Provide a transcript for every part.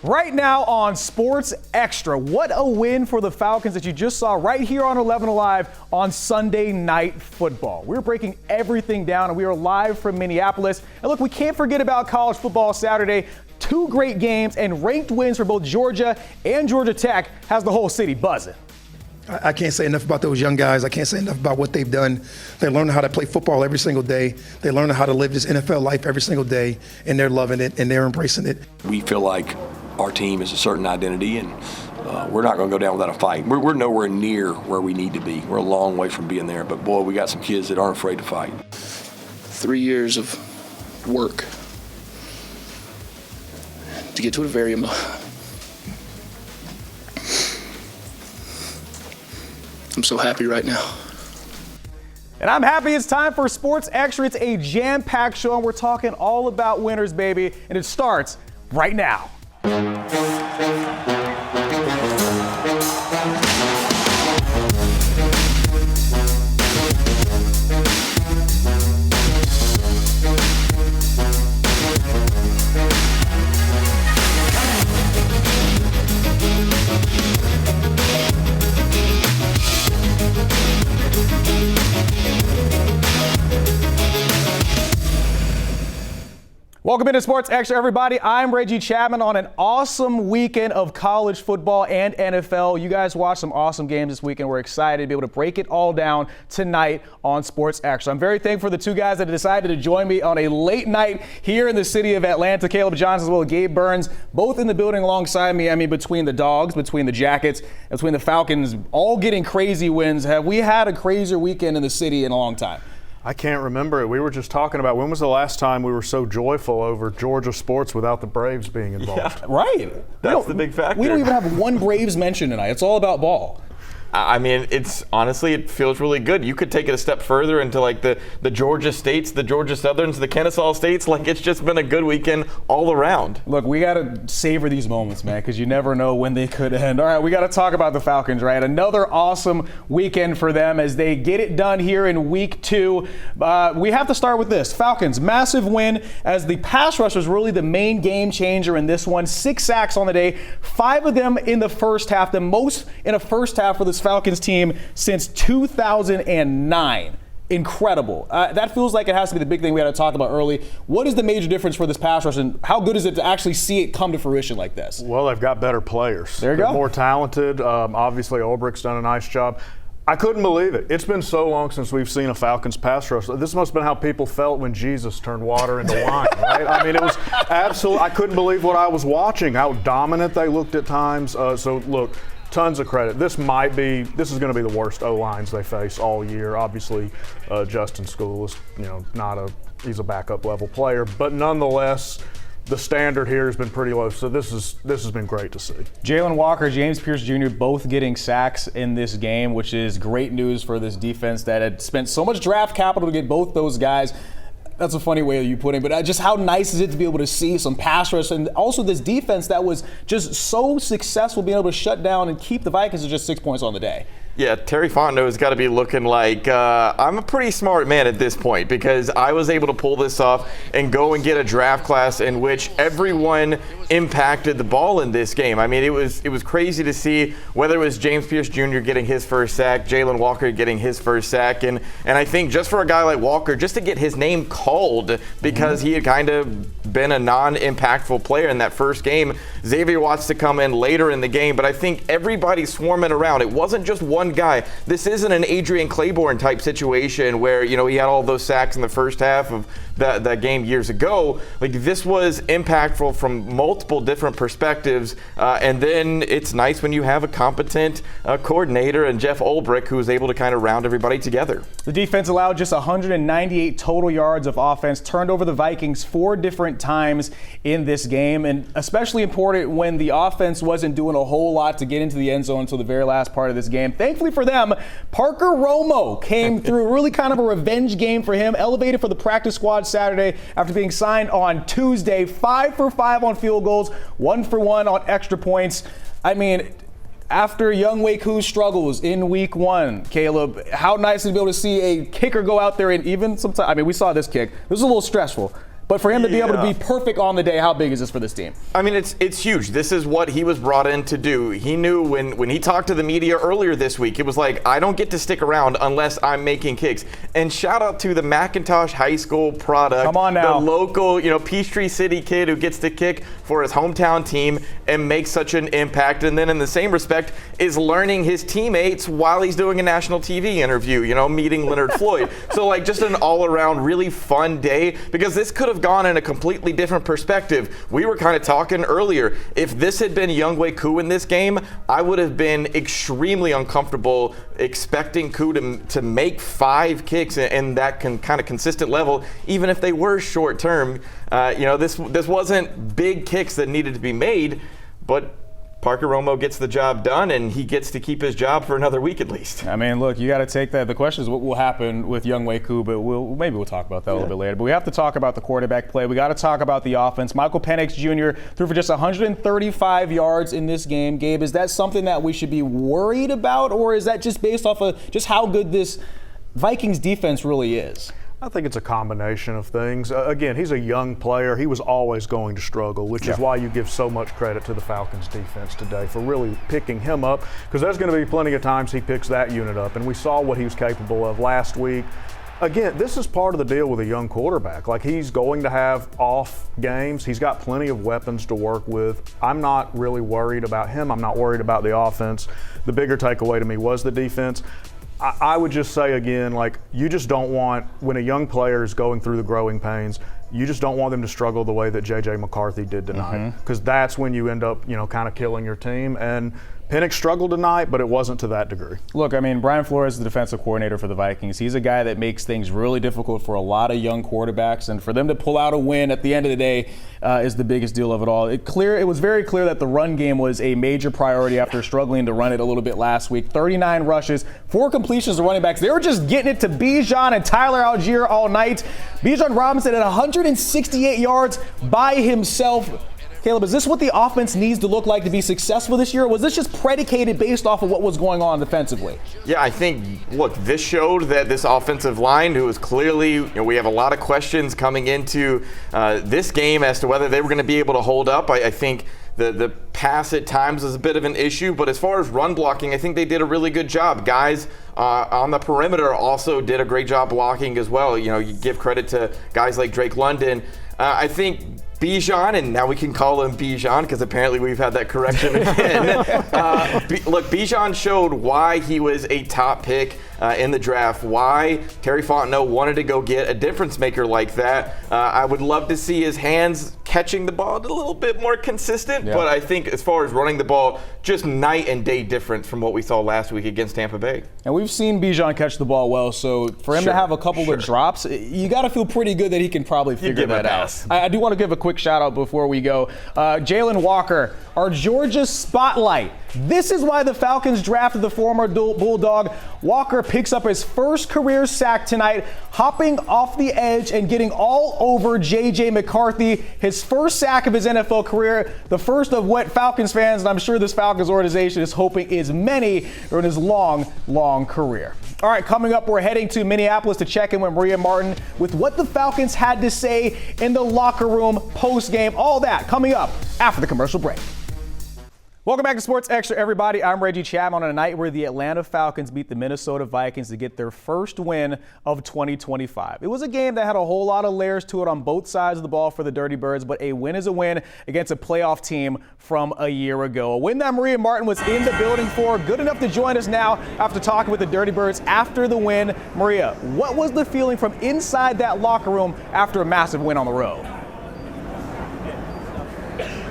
Right now on Sports Extra, what a win for the Falcons that you just saw right here on 11 Alive on Sunday Night Football. We're breaking everything down, and we are live from Minneapolis. And look, we can't forget about college football Saturday. Two great games and ranked wins for both Georgia and Georgia Tech has the whole city buzzing. I can't say enough about those young guys. I can't say enough about what they've done. They learn how to play football every single day. They learn how to live this NFL life every single day, and they're loving it, and they're embracing it. We feel like our team is a certain identity, and we're not going to go down without a fight. We're nowhere near where we need to be. We're a long way from being there, but boy, we got some kids that aren't afraid to fight. 3 years of work to get to a very I'm so happy right now. And I'm happy it's time for Sports Extra. It's a jam-packed show, and we're talking all about winners, baby. And it starts right now. Welcome into Sports Extra, everybody. I'm Reggie Chatman on an awesome weekend of college football and NFL. You guys watched some awesome games this weekend. We're excited to be able to break it all down tonight on Sports Extra. I'm very thankful for the two guys that decided to join me on a late night here in the city of Atlanta. Caleb Johnson as well as Gabe Burns, both in the building alongside me. I mean, between the Dogs, between the Jackets, and between the Falcons, all getting crazy wins. Have we had a crazier weekend in the city in a long time? I can't remember it. We were just talking about when was the last time we were so joyful over Georgia sports without the Braves being involved. Yeah, right. That's the big factor. We don't even have one Braves mention tonight. It's all about ball. I mean, it's honestly, it feels really good. You could take it a step further into like the Georgia States, the Georgia Southerns, the Kennesaw States. Like, it's just been a good weekend all around. Look, we got to savor these moments, man, because you never know when they could end. All right, we got to talk about the Falcons, right? Another awesome weekend for them as they get it done here in week 2. We have to start with this. Falcons, massive win as the pass rush was really the main game changer in this one. 6 sacks on the day, 5 of them in the first half, the most in a first half for this Falcons team since 2009. Incredible. That feels like it has to be the big thing we had to talk about early. What is the major difference for this pass rush, and how good is it to actually see it come to fruition like this? Well, they've got better players. There you They're go. More talented. Obviously, Ulbricht's done a nice job. I couldn't believe it. It's been so long since we've seen a Falcons pass rush. This must have been how people felt when Jesus turned water into wine, right? I mean, it was absolutely – I couldn't believe what I was watching, how dominant they looked at times. So, look, tons of credit. This is going to be the worst O-lines they face all year. Obviously, Justin School is, he's a backup level player, but nonetheless, the standard here has been pretty low. So this has been great to see. Jalen Walker, James Pierce Jr. both getting sacks in this game, which is great news for this defense that had spent so much draft capital to get both those guys. That's a funny way of you putting it, but just how nice is it to be able to see some pass rush and also this defense that was just so successful being able to shut down and keep the Vikings to just 6 points on the day. Yeah, Terry Fontenot has got to be looking like I'm a pretty smart man at this point, because I was able to pull this off and go and get a draft class in which everyone impacted the ball in this game. I mean, it was crazy to see, whether it was James Pierce Jr. getting his first sack, Jalen Walker getting his first sack, and I think just for a guy like Walker, just to get his name called because he had kind of been a non-impactful player in that first game. Xavier Watts to come in later in the game, but I think everybody's swarming around. It wasn't just one guy. This isn't an Adrian Claiborne type situation where, he had all those sacks in the first half of that game years ago. Like, this was impactful from multiple different perspectives, and then it's nice when you have a competent coordinator and Jeff Ulbrich who was able to kind of round everybody together. The defense allowed just 198 total yards of offense, turned over the Vikings 4 different times in this game, and especially important when the offense wasn't doing a whole lot to get into the end zone until the very last part of this game. Thankfully for them, Parker Romo came through, really kind of a revenge game for him, elevated for the practice squad Saturday after being signed on Tuesday. 5 for 5 on field goals, 1 for 1 on extra points. I mean, after Young Wei Koo's struggles in week 1, Caleb, how nice to be able to see a kicker go out there and even sometimes, I mean, we saw this kick. It was a little stressful. But for him to be able to be perfect on the day, how big is this for this team? I mean, it's huge. This is what he was brought in to do. He knew when he talked to the media earlier this week, it was like, I don't get to stick around unless I'm making kicks. And shout out to the McIntosh High School product. Come on now. The local, Peachtree City kid who gets to kick for his hometown team and makes such an impact. And then in the same respect is learning his teammates while he's doing a national TV interview, meeting Leonard Floyd. So like just an all-around really fun day, because this could have gone in a completely different perspective. We were kind of talking earlier. If this had been Younghoe Koo in this game, I would have been extremely uncomfortable expecting Koo to make 5 kicks in that kind of consistent level, even if they were short term. This wasn't big kicks that needed to be made, but Parker Romo gets the job done, and he gets to keep his job for another week at least. I mean, look, you got to take that. The question is what will happen with Younghoe Koo, but maybe we'll talk about that a little bit later. But we have to talk about the quarterback play. We got to talk about the offense. Michael Penix Jr. threw for just 135 yards in this game. Gabe, is that something that we should be worried about, or is that just based off of just how good this Vikings defense really is? I think it's a combination of things. Again, he's a young player. He was always going to struggle, which is why you give so much credit to the Falcons defense today for really picking him up, because there's going to be plenty of times he picks that unit up, and we saw what he was capable of last week. Again, this is part of the deal with a young quarterback. Like, he's going to have off games. He's got plenty of weapons to work with. I'm not really worried about him. I'm not worried about the offense. The bigger takeaway to me was the defense. I would just say again, like, you just don't want, when a young player is going through the growing pains, you just don't want them to struggle the way that J.J. McCarthy did tonight, because that's when you end up, kind of killing your team. And Penix struggled tonight, but it wasn't to that degree. Look, I mean, Brian Flores is the defensive coordinator for the Vikings. He's a guy that makes things really difficult for a lot of young quarterbacks, and for them to pull out a win at the end of the day is the biggest deal of it all. It was very clear that the run game was a major priority after struggling to run it a little bit last week. 39 rushes, 4 completions to running backs. They were just getting it to Bijan and Tyler Algier all night. Bijan Robinson at 168 yards by himself. Caleb, is this what the offense needs to look like to be successful this year, or was this just predicated based off of what was going on defensively? Yeah, I think, look, this showed that this offensive line, who is clearly, we have a lot of questions coming into this game as to whether they were going to be able to hold up. I think the pass at times is a bit of an issue, but as far as run blocking, I think they did a really good job. Guys on the perimeter also did a great job blocking as well. You give credit to guys like Drake London. I think Bijan, and now we can call him Bijan because apparently we've had that correction again. Look, Bijan showed why he was a top pick in the draft, why Terry Fontenot wanted to go get a difference maker like that. I would love to see his hands catching the ball a little bit more consistent, but I think as far as running the ball, just night and day difference from what we saw last week against Tampa Bay. And we've seen Bijan catch the ball well, so for him to have a couple of drops, you got to feel pretty good that he can probably figure that out. I do want to give a quick shout out before we go. Jalen Walker, our Georgia spotlight. This is why the Falcons drafted the former Bulldog. Walker picks up his first career sack tonight, hopping off the edge and getting all over J.J. McCarthy. His first sack of his NFL career, the first of what Falcons fans, and I'm sure this Falcons organization is hoping is many in his long, long career. All right, coming up, we're heading to Minneapolis to check in with Maria Martin with what the Falcons had to say in the locker room post-game. All that coming up after the commercial break. Welcome back to Sports Extra, everybody. I'm Reggie Chatman on a night where the Atlanta Falcons beat the Minnesota Vikings to get their first win of 2025. It was a game that had a whole lot of layers to it on both sides of the ball for the Dirty Birds, but a win is a win against a playoff team from a year ago. A win that Maria Martin was in the building for, good enough to join us now after talking with the Dirty Birds after the win. Maria, what was the feeling from inside that locker room after a massive win on the road?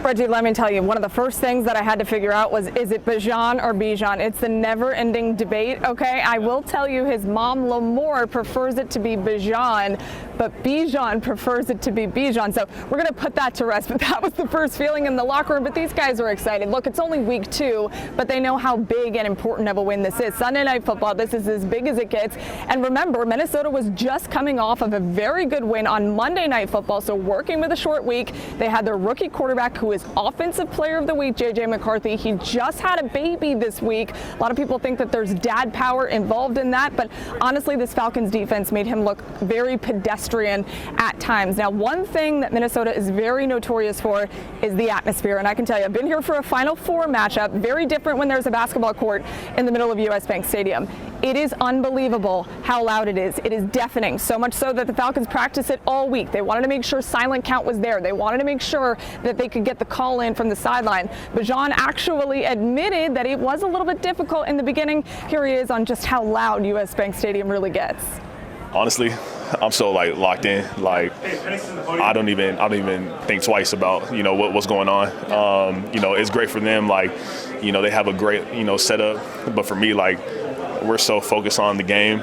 Reggie, let me tell you, one of the first things that I had to figure out was, is it Bijan or Bijan? It's the never-ending debate, okay? I will tell you his mom, Lamore, prefers it to be Bijan, but Bijan prefers it to be Bijan. So we're going to put that to rest, but that was the first feeling in the locker room. But these guys are excited. Look, it's only week 2, but they know how big and important of a win this is. Sunday Night Football, this is as big as it gets. And remember, Minnesota was just coming off of a very good win on Monday Night Football, so working with a short week. They had their rookie quarterback, who is Offensive Player of the Week, J.J. McCarthy. He just had a baby this week. A lot of people think that there's dad power involved in that, but honestly, this Falcons defense made him look very pedestrian pedestrian at times. Now, one thing that Minnesota is very notorious for is the atmosphere. And I can tell you, I've been here for a Final Four matchup, very different when there's a basketball court in the middle of US Bank Stadium. It is unbelievable how loud it is. It is deafening, so much so that the Falcons practice it all week. They wanted to make sure silent count was there. They wanted to make sure that they could get the call in from the sideline. Bijan actually admitted that it was a little bit difficult in the beginning. Here he is on just how loud US Bank Stadium really gets. Honestly, I'm so locked in. I don't even think twice about what's going on. It's great for them. They have a great setup. But for me, we're so focused on the game.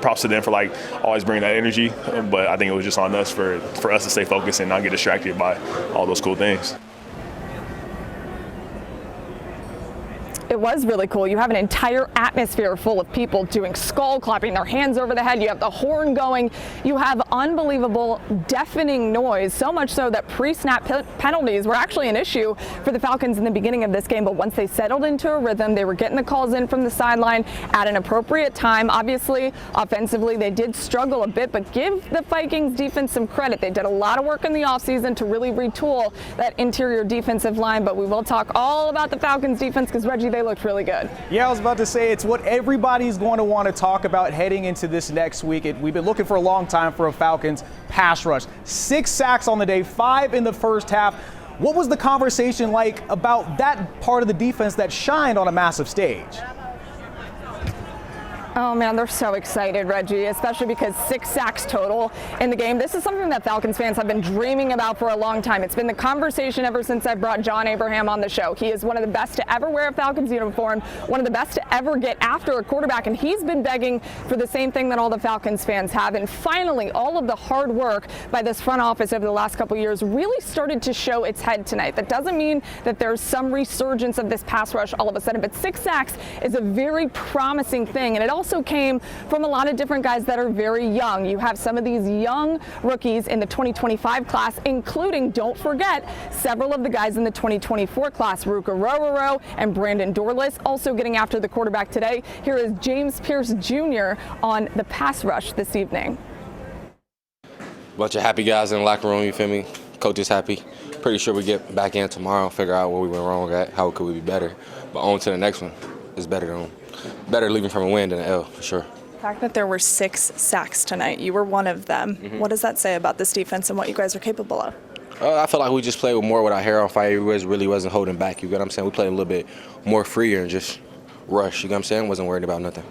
Props to them for always bringing that energy. But I think it was just on us for us to stay focused and not get distracted by all those cool things. It was really cool. You have an entire atmosphere full of people doing skull clapping, their hands over the head. You have the horn going. You have unbelievable deafening noise, so much so that pre-snap penalties were actually an issue for the Falcons in the beginning of this game. But once they settled into a rhythm, they were getting the calls in from the sideline at an appropriate time. Obviously, offensively, they did struggle a bit, but give the Vikings defense some credit. They did a lot of work in the offseason to really retool that interior defensive line. But we will talk all about the Falcons defense because, Reggie, they looked really good. Yeah, I was about to say it's what everybody's going to want to talk about heading into this next week. We've been looking for a long time for a Falcons pass rush. 6 sacks on the day, 5 in the first half. What was the conversation like about that part of the defense that shined on a massive stage? Oh man, they're so excited, Reggie, especially because 6 sacks total in the game. This is something that Falcons fans have been dreaming about for a long time. It's been the conversation ever since I brought John Abraham on the show. He is one of the best to ever wear a Falcons uniform, one of the best to ever get after a quarterback, and he's been begging for the same thing that all the Falcons fans have. And finally, all of the hard work by this front office over the last couple of years really started to show its head tonight. That doesn't mean that there's some resurgence of this pass rush all of a sudden, but 6 sacks is a very promising thing, and it also came from a lot of different guys that are very young. You have some of these young rookies in the 2025 class, including, don't forget, several of the guys in the 2024 class, Ruka Rororo and Brandon Dorless, also getting after the quarterback today. Here is James Pierce Jr. on the pass rush this evening. Bunch of happy guys in the locker room, you feel me? Coach is happy. Pretty sure we get back in tomorrow and figure out where we went wrong at, how could we be better. But on to the next one. It's better leaving from a win than an L, for sure. The fact that there were 6 sacks tonight, you were one of them. Mm-hmm. What does that say about this defense and what you guys are capable of? I feel like we just played more with our hair on fire. We really wasn't holding back, you get what I'm saying? We played a little bit more freer and just rush, you get what I'm saying? Wasn't worried about nothing.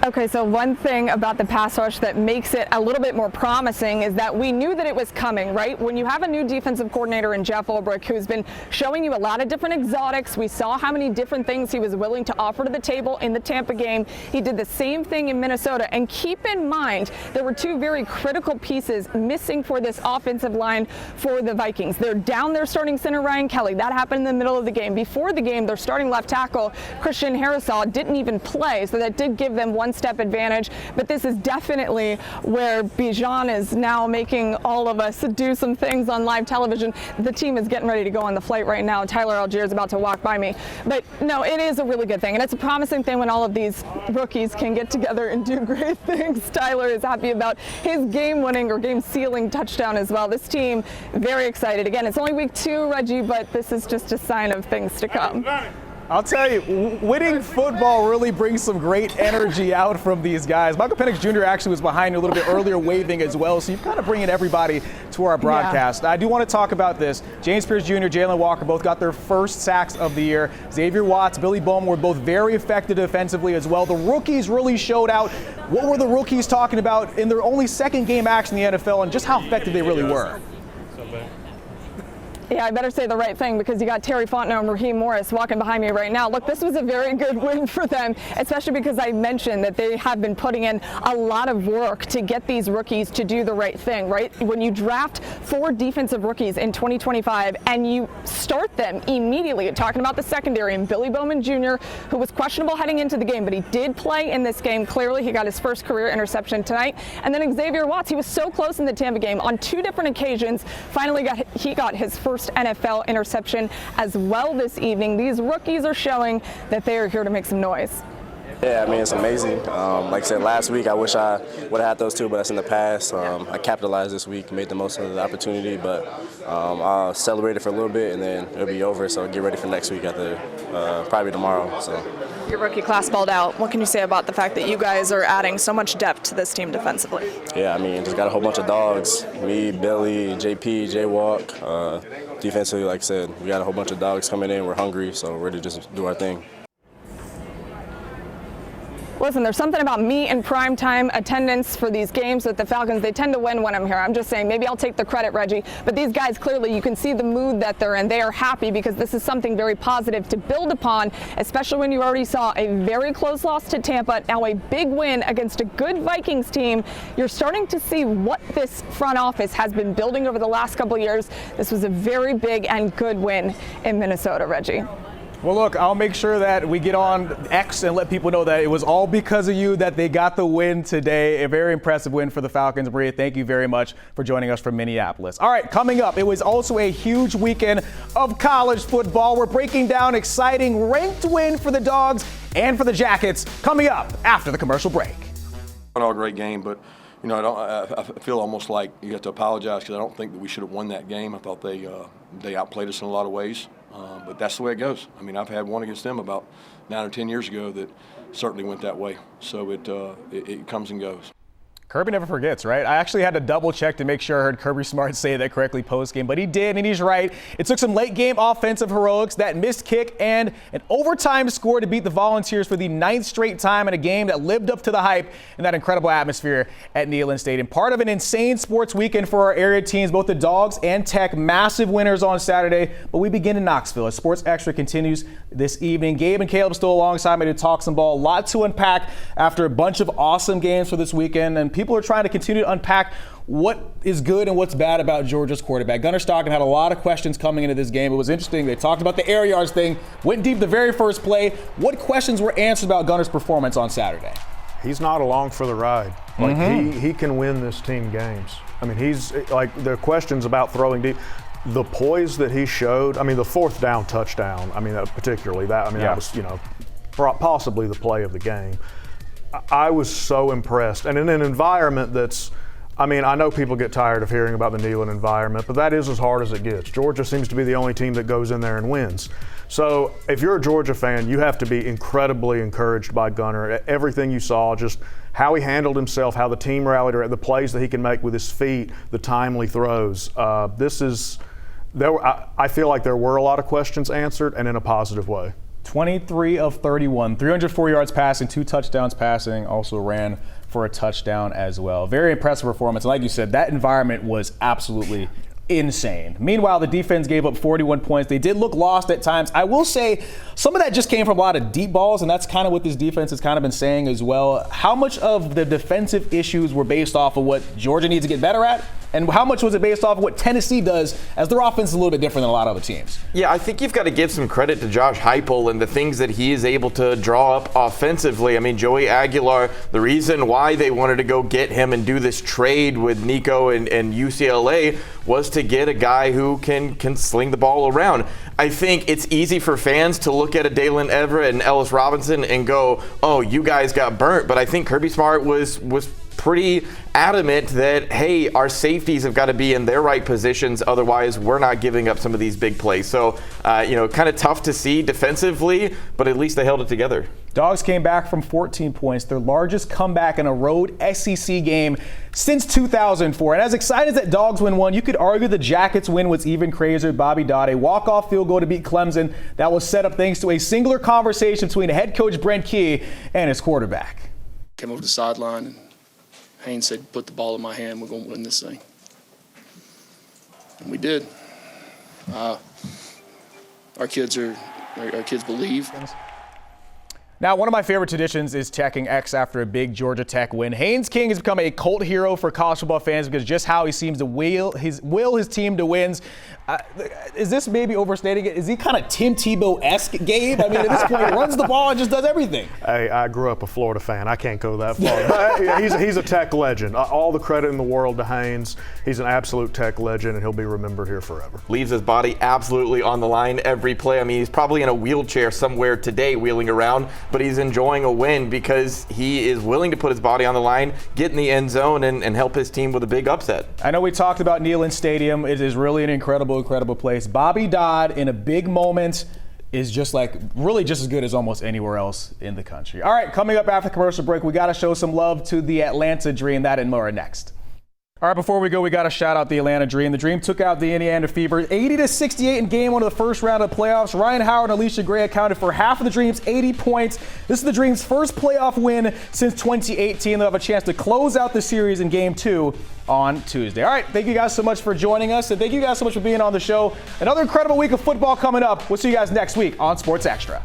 Okay, so one thing about the pass rush that makes it a little bit more promising is that we knew that it was coming, right? When you have a new defensive coordinator in Jeff Ulbrich, who's been showing you a lot of different exotics, we saw how many different things he was willing to offer to the table in the Tampa game. He did the same thing in Minnesota. And keep in mind, there were 2 very critical pieces missing for this offensive line for the Vikings. They're down their starting center, Ryan Kelly. That happened in the middle of the game. Before the game, their starting left tackle, Christian Harrisaw, didn't even play, so that did give them one-step advantage. But this is definitely where Bijan is now making all of us do some things on live television. The team is getting ready to go on the flight right now. Tyler Algier is about to walk by me. But no, it is a really good thing, and it's a promising thing when all of these rookies can get together and do great things. Tyler is happy about his game-winning or game-sealing touchdown as well. This team, very excited. Again, it's only week 2, Reggie, but this is just a sign of things to come. I'll tell you, winning football really brings some great energy out from these guys. Michael Penix Jr. actually was behind you a little bit earlier waving as well, so you're kind of bringing everybody to our broadcast. Yeah. I do want to talk about this. James Pierce Jr., Jalen Walker both got their first sacks of the year. Xavier Watts, Billy Bowman were both very effective defensively as well. The rookies really showed out. What were the rookies talking about in their only second game action in the NFL and just how effective they really were? Yeah, I better say the right thing because you got Terry Fontenot and Raheem Morris walking behind me right now. Look, this was a very good win for them, especially because I mentioned that they have been putting in a lot of work to get these rookies to do the right thing, right? When you draft 4 defensive rookies in 2025 and you start them immediately, talking about the secondary and Billy Bowman Jr., who was questionable heading into the game, but he did play in this game. Clearly, he got his first career interception tonight. And then Xavier Watts, he was so close in the Tampa game on 2 different occasions. Finally, he got his first NFL interception as well this evening. These rookies are showing that they are here to make some noise. Yeah, I mean, it's amazing. Like I said, last week I wish I would have had those two, but that's in the past. I capitalized this week, made the most of the opportunity, but I'll celebrate it for a little bit, and then it'll be over, so get ready for next week after probably tomorrow. So. Your rookie class balled out. What can you say about the fact that you guys are adding so much depth to this team defensively? Yeah, I mean, just got a whole bunch of dogs. Me, Billy, JP, J-Walk. Defensively, like I said, we got a whole bunch of dogs coming in. We're hungry, so we're ready to just do our thing. Listen, there's something about me and primetime attendance for these games with the Falcons. They tend to win when I'm here. I'm just saying, maybe I'll take the credit, Reggie. But these guys, clearly, you can see the mood that they're in. They are happy because this is something very positive to build upon, especially when you already saw a very close loss to Tampa, now a big win against a good Vikings team. You're starting to see what this front office has been building over the last couple of years. This was a very big and good win in Minnesota, Reggie. Well, look, I'll make sure that we get on X and let people know that it was all because of you that they got the win today. A very impressive win for the Falcons. Maria, thank you very much for joining us from Minneapolis. All right, coming up, it was also a huge weekend of college football. We're breaking down exciting ranked win for the Dogs and for the Jackets coming up after the commercial break. All great game, but you know, I feel almost like you have to apologize because I don't think that we should have won that game. I thought they outplayed us in a lot of ways. But that's the way it goes. I mean, I've had one against them about 9 or 10 years ago that certainly went that way. So it comes and goes. Kirby never forgets, right? I actually had to double check to make sure I heard Kirby Smart say that correctly post-game, but he did, and he's right. It took some late-game offensive heroics, that missed kick, and an overtime score to beat the Volunteers for the 9th straight time in a game that lived up to the hype and that incredible atmosphere at Neyland Stadium. Part of an insane sports weekend for our area teams, both the Dogs and Tech, massive winners on Saturday, but we begin in Knoxville as Sports Extra continues this evening. Gabe and Caleb still alongside me to talk some ball. A lot to unpack after a bunch of awesome games for this weekend, and people are trying to continue to unpack what is good and what's bad about Georgia's quarterback. Gunnar Stockton had a lot of questions coming into this game. It was interesting. They talked about the air yards thing, went deep the very first play. What questions were answered about Gunnar's performance on Saturday? He's not along for the ride. Like he can win this team games. I mean, he's like the questions about throwing deep. The poise that he showed, I mean, the 4th down touchdown, I mean, particularly that, I mean, that was, you know, possibly the play of the game. I was so impressed. And in an environment that's, I mean, I know people get tired of hearing about the Neyland environment, but that is as hard as it gets. Georgia seems to be the only team that goes in there and wins. So if you're a Georgia fan, you have to be incredibly encouraged by Gunnar. Everything you saw, just how he handled himself, how the team rallied, the plays that he can make with his feet, the timely throws. I feel like there were a lot of questions answered, and in a positive way. 23 of 31, 304 yards passing, 2 touchdowns passing, also ran for a touchdown as well. Very impressive performance. And like you said, that environment was absolutely insane. Meanwhile, the defense gave up 41 points. They did look lost at times. I will say some of that just came from a lot of deep balls, and that's kind of what this defense has kind of been saying as well. How much of the defensive issues were based off of what Georgia needs to get better at? And how much was it based off of what Tennessee does, as their offense is a little bit different than a lot of other teams? Yeah, I think you've got to give some credit to Josh Heupel and the things that he is able to draw up offensively. I mean, Joey Aguilar, the reason why they wanted to go get him and do this trade with Nico and UCLA was to get a guy who can sling the ball around. I think it's easy for fans to look at a Dalen Everett and Ellis Robinson and go, oh, you guys got burnt. But I think Kirby Smart was pretty adamant that, hey, our safeties have got to be in their right positions. Otherwise, we're not giving up some of these big plays. So, kind of tough to see defensively, but at least they held it together. Dogs came back from 14 points, their largest comeback in a road SEC game since 2004. And as excited as that Dogs win one, you could argue the Jackets win was even crazier. Bobby Dodd, a walk-off field goal to beat Clemson. That was set up thanks to a singular conversation between head coach Brent Key and his quarterback. Came over the sideline, and Haynes said, put the ball in my hand, we're going to win this thing. And we did. Our kids believe. Now, one of my favorite traditions is checking X after a big Georgia Tech win. Haynes King has become a cult hero for college football fans because just how he seems to will his team to wins. Is this maybe overstating it? Is he kind of Tim Tebow-esque, Gabe? I mean, at this point, he runs the ball and just does everything. Hey, I grew up a Florida fan. I can't go that far. But he's a Tech legend. All the credit in the world to Haynes. He's an absolute Tech legend, and he'll be remembered here forever. Leaves his body absolutely on the line every play. I mean, he's probably in a wheelchair somewhere today wheeling around. but he's enjoying a win because he is willing to put his body on the line, get in the end zone, and help his team with a big upset. I know we talked about Neyland Stadium. It is really an incredible, incredible place. Bobby Dodd in a big moment is just really just as good as almost anywhere else in the country. All right, coming up after the commercial break, we got to show some love to the Atlanta Dream. That and more next. All right, before we go, we got to shout out the Atlanta Dream. The Dream took out the Indiana Fever 80-68 in game 1 of the first round of the playoffs. Ryan Howard and Alicia Gray accounted for half of the Dream's 80 points. This is the Dream's first playoff win since 2018. They'll have a chance to close out the series in game 2 on Tuesday. All right, thank you guys so much for joining us, and thank you guys so much for being on the show. Another incredible week of football coming up. We'll see you guys next week on Sports Extra.